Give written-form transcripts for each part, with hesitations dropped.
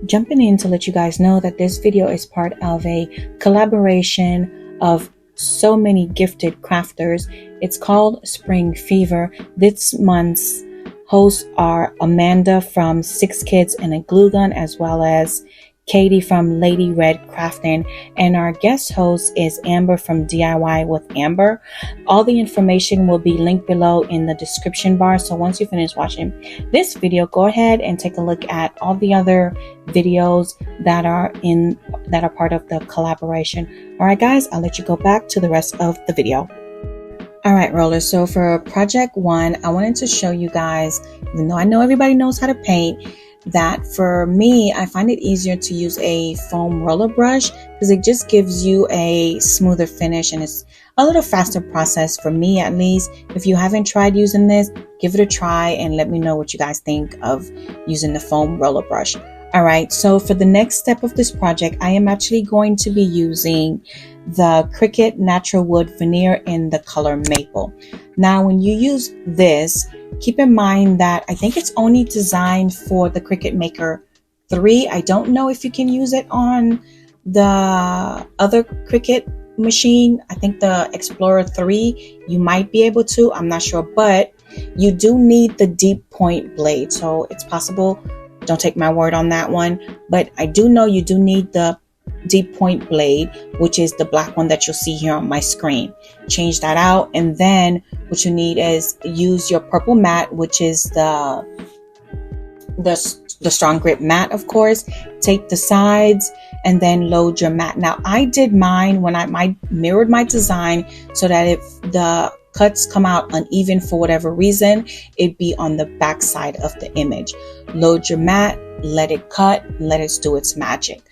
Jumping in to let you guys know that this video is part of a collaboration of so many gifted crafters. It's called Spring Fever. This month's hosts are Amanda from 6 Kids and a Glue Gun, as well as Katie from Lady Red Crafting, and our guest host is Amber from DIY with Amber. All the information will be linked below in the description bar. So once you finish watching this video, go ahead and take a look at all the other videos that are part of the collaboration. All right, guys, I'll let you go back to the rest of the video. All right, rollers. So for project 1, I wanted to show you guys, even though I know everybody knows how to paint, that for me, I find it easier to use a foam roller brush because it just gives you a smoother finish and it's a little faster process for me, at least. If you haven't tried using this, give it a try and let me know what you guys think of using the foam roller brush. All right, so for the next step of this project, I am actually going to be using the Cricut Natural Wood Veneer in the color Maple. Now, when you use this, keep in mind that I think it's only designed for the Cricut Maker 3. I don't know if you can use it on the other Cricut machine. I think the Explorer 3, you might be able to. I'm not sure, but you do need the deep point blade. So it's possible. Don't take my word on that one. But I do know you do need the deep point blade, which is the black one that you'll see here on my screen. Change that out, and then what you need is use your purple mat, which is the strong grip mat, of course. Tape the sides and then load your mat. Now I did mine when I mirrored my design so that if the cuts come out uneven for whatever reason, it'd be on the back side of the image. Load your mat, let it cut, let it do its magic.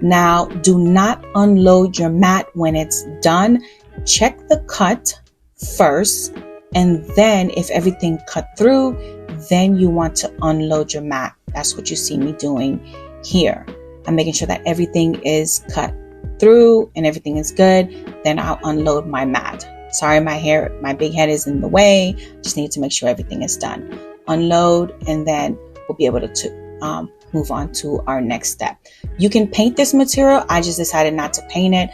Now, do not unload your mat when it's done. Check the cut first, and then if everything cut through, then you want to unload your mat. That's what you see me doing here. I'm making sure that everything is cut through and everything is good. Then I'll unload my mat. Sorry, my big head is in the way. Just need to make sure everything is done. Unload, and then we'll be able to move on to our next step. You can paint this material. I just decided not to paint it.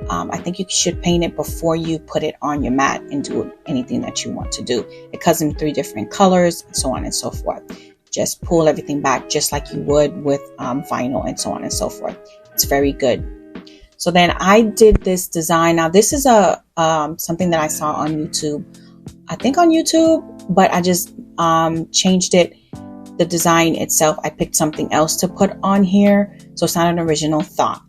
I think you should paint it before you put it on your mat and do anything that you want to do. It comes in 3 different colors, and so on and so forth. Just pull everything back just like you would with vinyl, and so on and so forth. It's very good. So then I did this design. Now this is something that I saw on YouTube. I think on YouTube, but I just changed it. The design itself, I picked something else to put on here, so it's not an original thought.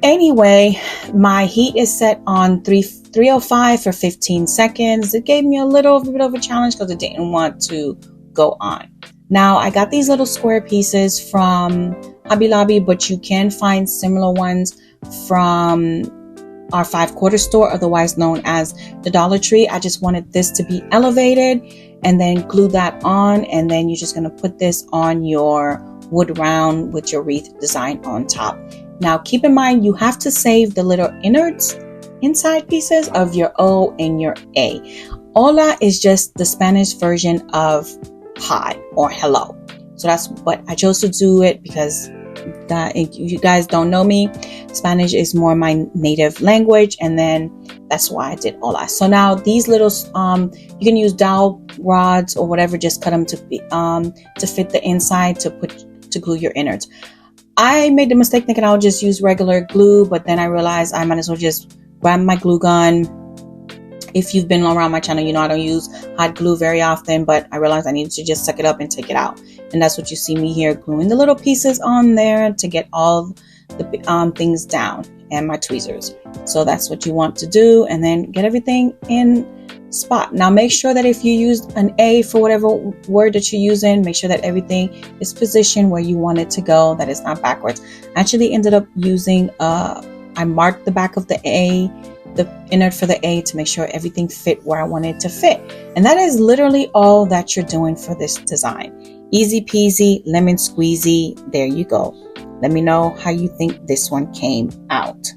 Anyway, my heat is set on 305 for 15 seconds. It gave me a little bit of a challenge because it didn't want to go on. Now, I got these little square pieces from Hobby Lobby, but you can find similar ones from our 5-quarter store, otherwise known as the Dollar Tree. I just wanted this to be elevated, and then glue that on, and then you're just going to put this on your wood round with your wreath design on top. Now keep in mind, you have to save the little innards inside pieces of your O and your A. Hola is just the Spanish version of hi or hello. So that's what I chose to do it because if you guys don't know me, Spanish is more my native language, and then that's why I did hola. So now these little you can use dowel rods or whatever, just cut them to fit the inside to glue your innards. I made the mistake thinking I would just use regular glue, but then I realized I might as well just grab my glue gun. If you've been around my channel, you know I don't use hot glue very often, but I realized I needed to just suck it up and take it out. And that's what you see me here, gluing the little pieces on there to get all the things down, and my tweezers. So that's what you want to do, and then get everything in spot. Now make sure that if you used an A for whatever word that you're using, make sure that everything is positioned where you want it to go, that it's not backwards. I actually ended up using I marked the back of the A, the innard for the A, to make sure everything fit where I wanted it to fit. And that is literally all that you're doing for this design. Easy peasy, lemon squeezy. There you go. Let me know how you think this one came out.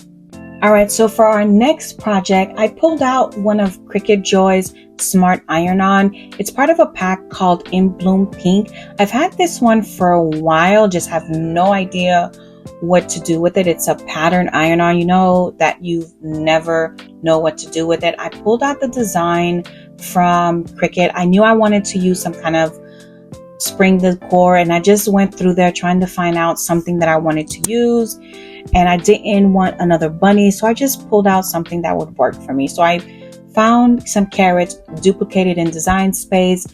All right, so for our next project, I pulled out one of Cricut Joy's Smart Iron-On. It's part of a pack called In Bloom Pink. I've had this one for a while, just have no idea what to do with it. It's a pattern iron-on, you know, that you never know what to do with it. I pulled out the design from Cricut. I knew I wanted to use some kind of spring decor, and I just went through there trying to find out something that I wanted to use, and I didn't want another bunny, so I just pulled out something that would work for me. So I found some carrots, duplicated in design space,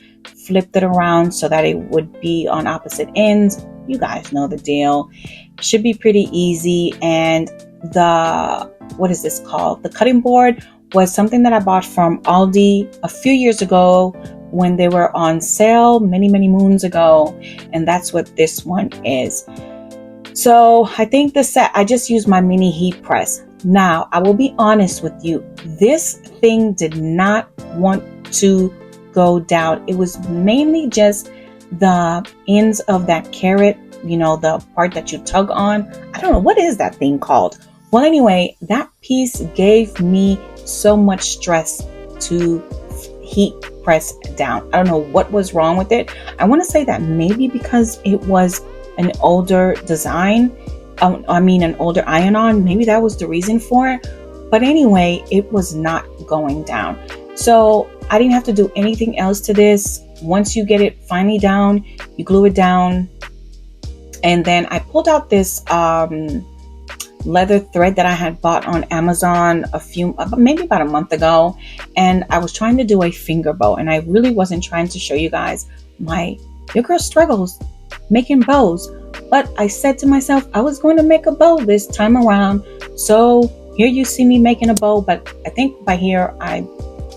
flipped it around so that it would be on opposite ends. You guys know the deal. It should be pretty easy. And the, what is this called? The cutting board was something that I bought from Aldi a few years ago when they were on sale many moons ago, and that's what this one is. So I think the set, I just used my mini heat press. Now I will be honest with you, this thing did not want to go down. It was mainly just the ends of that carrot, you know, the part that you tug on. I don't know, what is that thing called? Well, anyway, that piece gave me so much stress to heat press down. I don't know what was wrong with it. I want to say that maybe because it was an older design, an older iron-on, maybe that was the reason for it. But anyway, it was not going down. So I didn't have to do anything else to this. Once you get it finally down, you glue it down. And then I pulled out this leather thread that I had bought on Amazon maybe about a month ago, and I was trying to do a finger bow, and I really wasn't trying to show you guys your girl struggles making bows, but I said to myself I was going to make a bow this time around. So here you see me making a bow, but I think by here I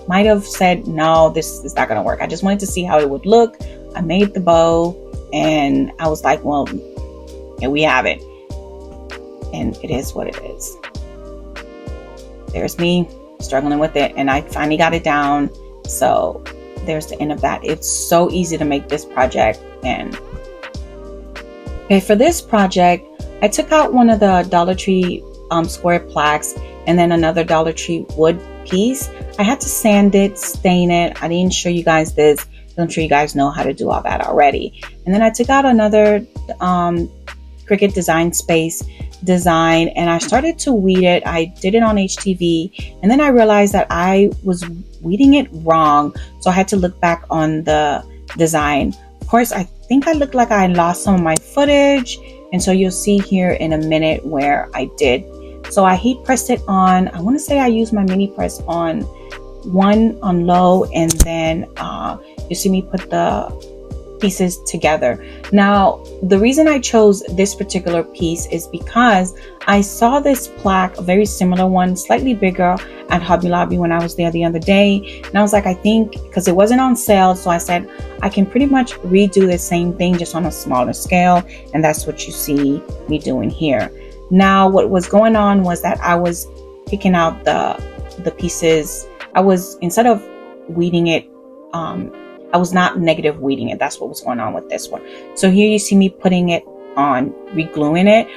might have said no, this is not going to work. I just wanted to see how it would look. I made the bow and I was like, well, here we have it. And it is what it is. There's me struggling with it, and I finally got it down. So there's the end of that. It's so easy to make this project. And okay, for this project, I took out one of the Dollar Tree square plaques and then another Dollar Tree wood piece. I had to sand it, stain it. I didn't show you guys this. I'm sure you guys know how to do all that already. And then I took out another Cricut Design Space design, and I started to weed it. I did it on HTV, and then I realized that I was weeding it wrong, so I had to look back on the design. Of course, I think I looked like I lost some of my footage, and so you'll see here in a minute where I did. So I heat pressed it on, I want to say I used my mini press on low, and then you see me put the pieces together. Now, the reason I chose this particular piece is because I saw this plaque, a very similar one, slightly bigger, at Hobby Lobby when I was there the other day. And I was like, I think, because it wasn't on sale, so I said, I can pretty much redo the same thing just on a smaller scale. And that's what you see me doing here. Now, what was going on was that I was picking out the pieces. I was, instead of weeding it, I was not negative weeding it. That's what was going on with this one. So here you see me putting it on, re-gluing it.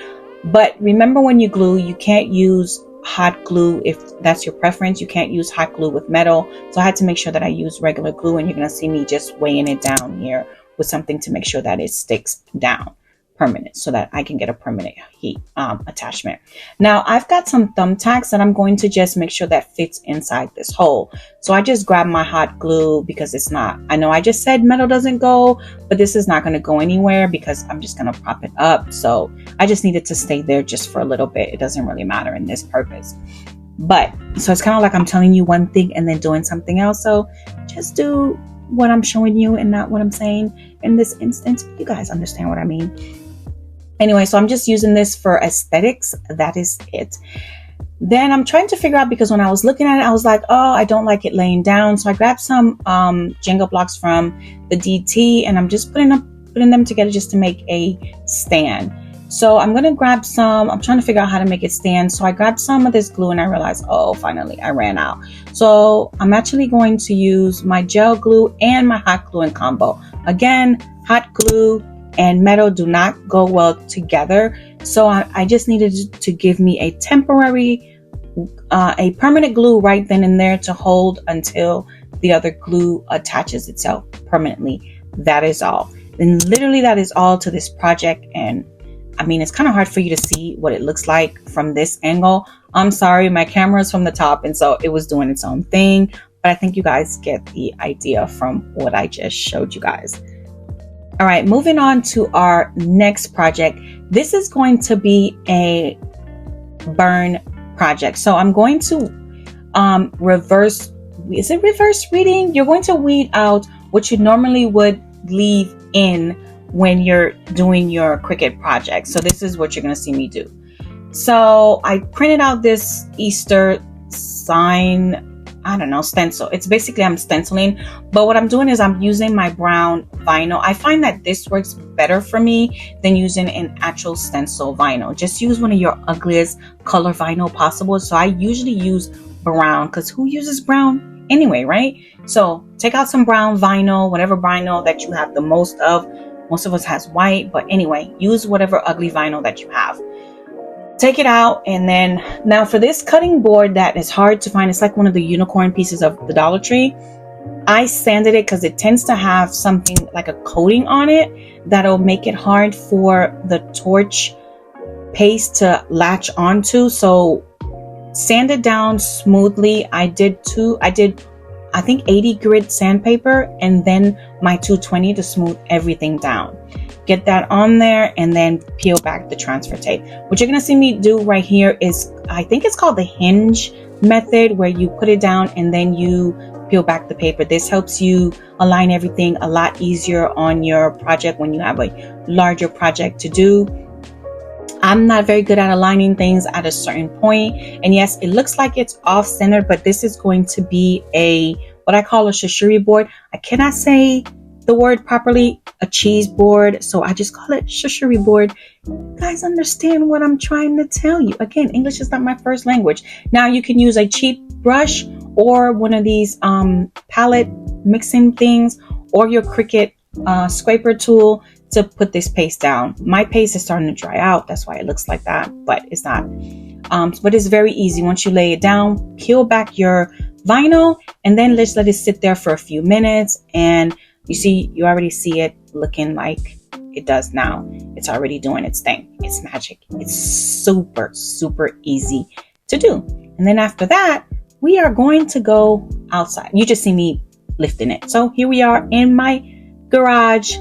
But remember, when you glue, you can't use hot glue. If that's your preference, you can't use hot glue with metal. So I had to make sure that I use regular glue, and you're going to see me just weighing it down here with something to make sure that it sticks down permanent, so that I can get a permanent heat attachment. Now I've got some thumbtacks that I'm going to just make sure that fits inside this hole. So I just grabbed my hot glue, because it's not, I know I just said metal doesn't go, but this is not going to go anywhere because I'm just going to prop it up. So I just need it to stay there just for a little bit. It doesn't really matter in this purpose. But so it's kind of like I'm telling you one thing and then doing something else. So just do what I'm showing you and not what I'm saying in this instance. You guys understand what I mean. Anyway, so I'm just using this for aesthetics. That is it. Then I'm trying to figure out, because when I was looking at it, I was like, oh, I don't like it laying down. So I grabbed some Jenga blocks from the DT, and I'm just putting them together just to make a stand. So I'm going to grab some, I'm trying to figure out how to make it stand. So I grabbed some of this glue, and I realized, oh, finally I ran out. So I'm actually going to use my gel glue and my hot glue in combo. Again, hot glue and metal do not go well together. So I just needed to give me a temporary a permanent glue right then and there to hold until the other glue attaches itself permanently. That is all. And literally that is all to this project. And I mean, it's kind of hard for you to see what it looks like from this angle. I'm sorry, my camera is from the top, and so it was doing its own thing. But I think you guys get the idea from what I just showed you guys. All right, moving on to our next project. This is going to be a burn project. So I'm going to reverse reading? You're going to weed out what you normally would leave in when you're doing your Cricut project. So this is what you're going to see me do. So I printed out this Easter sign, I don't know, stencil. It's basically I'm stenciling, but what I'm doing is I'm using my brown vinyl. I find that this works better for me than using an actual stencil vinyl. Just use one of your ugliest color vinyl possible. So I usually use brown, because who uses brown anyway, right? So take out some brown vinyl, whatever vinyl that you have the most of. Most of us has white, but anyway, use whatever ugly vinyl that you have. Take it out, and then now for this cutting board that is hard to find, it's like one of the unicorn pieces of the Dollar Tree. I sanded it because it tends to have something like a coating on it that'll make it hard for the torch paste to latch onto. So sand it down smoothly. I did I think 80 grit sandpaper and then my 220 to smooth everything down. Get that on there and then peel back the transfer tape. What you're gonna see me do right here is, I think it's called the hinge method, where you put it down and then you peel back the paper. This helps you align everything a lot easier on your project when you have a larger project to do. I'm not very good at aligning things at a certain point. And yes, it looks like it's off center, but this is going to be what I call a shishuri board. I cannot say the word properly, a cheese board, so I just call it shishuri board. You guys understand what I'm trying to tell you. Again, English is not my first language. Now you can use a cheap brush or one of these palette mixing things, or your Cricut scraper tool to put this paste down. My paste is starting to dry out, that's why it looks like that, but it's not. But it's very easy. Once you lay it down, peel back your vinyl, and then let's let it sit there for a few minutes. And you already see it looking like it does now. It's already doing its thing. It's magic. It's super, super easy to do. And then after that, we are going to go outside. You just see me lifting it. So here we are in my garage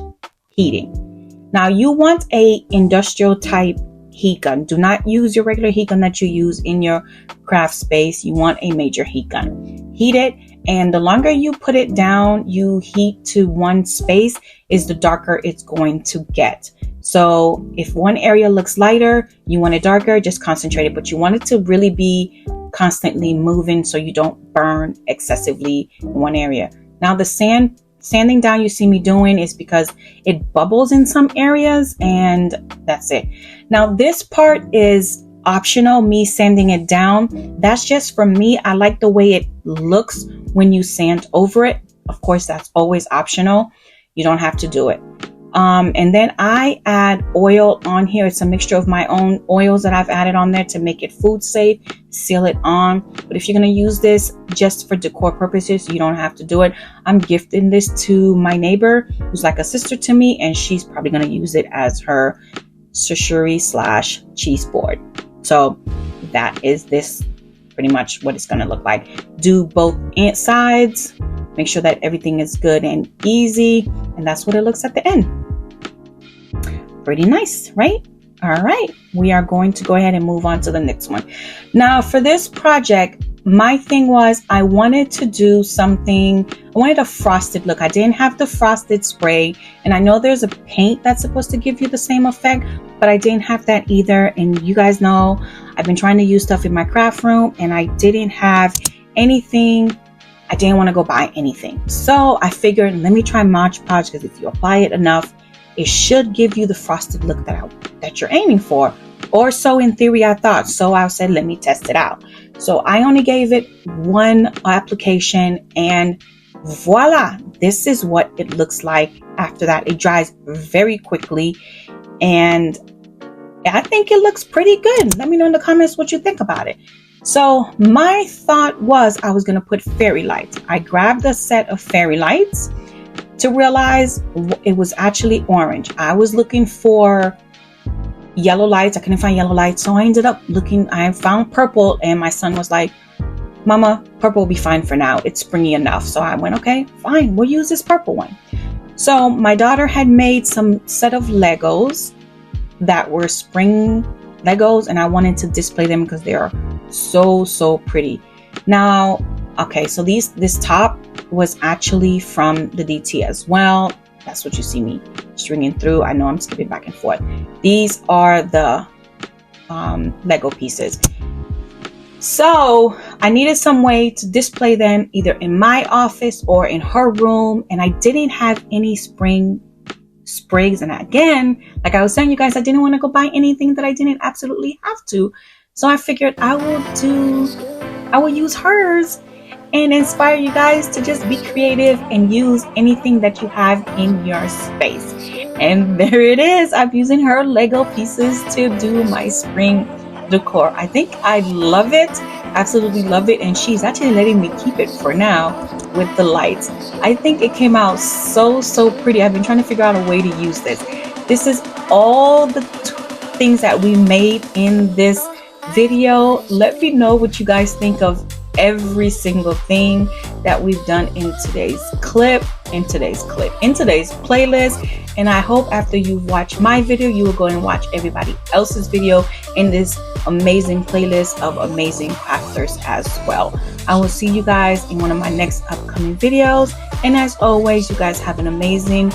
heating. Now you want a industrial type heat gun. Do not use your regular heat gun that you use in your craft space. You want a major heat gun. Heat it, and the longer you put it down, you heat to one space, is the darker it's going to get. So if one area looks lighter, you want it darker, just concentrate it, but you want it to really be constantly moving so you don't burn excessively in one area. Now the sanding down you see me doing is because it bubbles in some areas, and that's it. Now this part is optional, me sanding it down. That's just for me. I like the way it looks when you sand over it. Of course, that's always optional. You don't have to do it. And then I add oil on here. It's a mixture of my own oils that I've added on there to make it food safe, seal it on. But if you're going to use this just for decor purposes, you don't have to do it. I'm gifting this to my neighbor who's like a sister to me, and she's probably going to use it as her shishuri / cheese board. So that is this pretty much what it's going to look like. Do both sides, make sure that everything is good and easy, and that's what it looks at the end. Pretty nice, right? All right, we are going to go ahead and move on to the next one. Now for this project, my thing was I wanted to do something, I wanted a frosted look. I didn't have the frosted spray, and I know there's a paint that's supposed to give you the same effect, but I didn't have that either. And you guys know I've been trying to use stuff in my craft room, and I didn't have anything. I didn't want to go buy anything. So I figured, let me try Mod Podge, because if you apply it enough, it should give you the frosted look that you're aiming for. Or so in theory I thought. So I said, let me test it out. So I only gave it one application, and voila, this is what it looks like after that. It dries very quickly, and I think it looks pretty good. Let me know in the comments what you think about it. So my thought was I was going to put fairy lights. I grabbed a set of fairy lights to realize it was actually orange. I was looking for yellow lights. I couldn't find yellow lights. So I ended up I found purple, and my son was like, Mama, purple will be fine for now. It's springy enough. So I went, okay, fine. We'll use this purple one. So my daughter had made some set of Legos that were spring Legos, and I wanted to display them because they are so pretty. Now, okay, so this top was actually from the DT as well. That's what you see me stringing through. I know I'm skipping back and forth. These are the Lego pieces. So I needed some way to display them either in my office or in her room, and I didn't have any spring sprigs. And again, like I was saying, you guys, I didn't want to go buy anything that I didn't absolutely have to. So I figured I will use hers and inspire you guys to just be creative and use anything that you have in your space. And there it is. I'm using her Lego pieces to do my spring decor. I think I love it, absolutely love it, and she's actually letting me keep it for now with the lights. I think it came out so pretty. I've been trying to figure out a way to use this. This is all the things that we made in this video. Let me know what you guys think of every single thing that we've done in today's playlist. And I hope after you've watched my video, you will go and watch everybody else's video in this amazing playlist of amazing crafters as well. I will see you guys in one of my next upcoming videos. And as always, you guys have an amazing,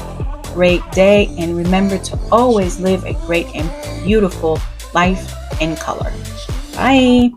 great day. And remember to always live a great and beautiful life in color. Bye.